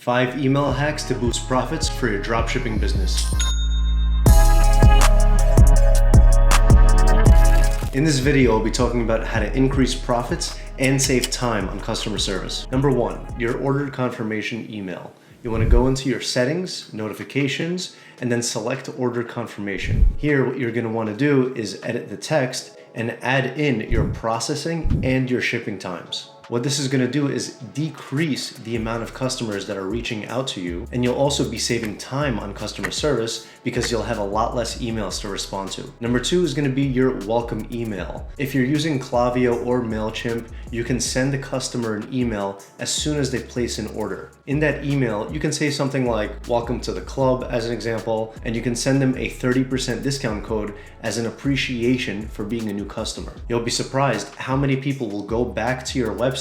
5 email hacks to boost profits for your dropshipping business. In this video, I'll be talking about how to increase profits and save time on customer service. Number 1, your order confirmation email. You want to go into your settings, notifications, and then select order confirmation. Here, what you're going to want to do is edit the text and add in your processing and your shipping times. What this is going to do is decrease the amount of customers that are reaching out to you, and you'll also be saving time on customer service because you'll have a lot less emails to respond to. Number 2 is going to be your welcome email. If you're using Klaviyo or MailChimp, you can send the customer an email as soon as they place an order. In that email, you can say something like, "Welcome to the club," as an example, and you can send them a 30% discount code as an appreciation for being a new customer. You'll be surprised how many people will go back to your website,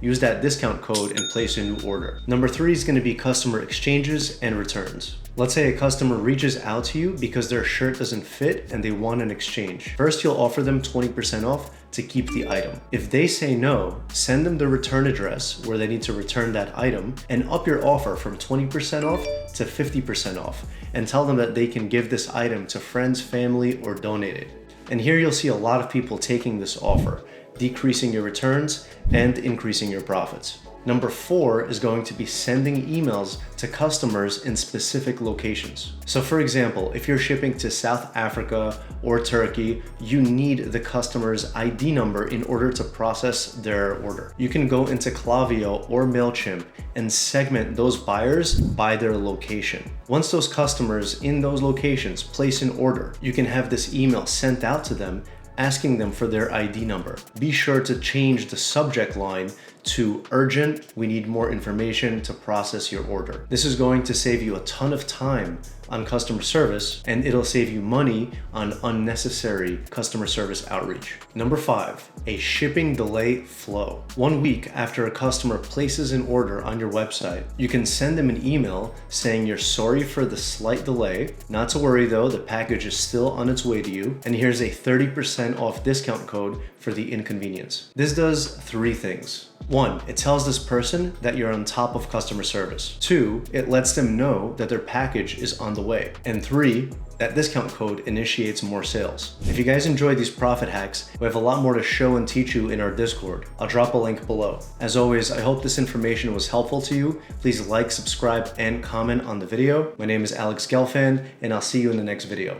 use that discount code, and place a new order. Number 3 is going to be customer exchanges and returns. Let's say a customer reaches out to you because their shirt doesn't fit and they want an exchange. First, you'll offer them 20% off to keep the item. If they say no, send them the return address where they need to return that item and up your offer from 20% off to 50% off, and tell them that they can give this item to friends, family, or donate it. And here you'll see a lot of people taking this offer, decreasing your returns and increasing your profits. Number 4 is going to be sending emails to customers in specific locations. So for example, if you're shipping to South Africa or Turkey, you need the customer's ID number in order to process their order. You can go into Klaviyo or MailChimp and segment those buyers by their location. Once those customers in those locations place an order, you can have this email sent out to them asking them for their ID number. Be sure to change the subject line to urgent, we need more information to process your order. This is going to save you a ton of time on customer service, and it'll save you money on unnecessary customer service outreach. Number 5, a shipping delay flow. 1 week after a customer places an order on your website, you can send them an email saying you're sorry for the slight delay. Not to worry though, the package is still on its way to you, and here's a 30% off discount code for the inconvenience. This does 3 things. 1, it tells this person that you're on top of customer service. 2, it lets them know that their package is on the way. And 3, that discount code initiates more sales. If you guys enjoyed these profit hacks, we have a lot more to show and teach you in our Discord. I'll drop a link below. As always, I hope this information was helpful to you. Please like, subscribe, and comment on the video. My name is Alex Gelfand, and I'll see you in the next video.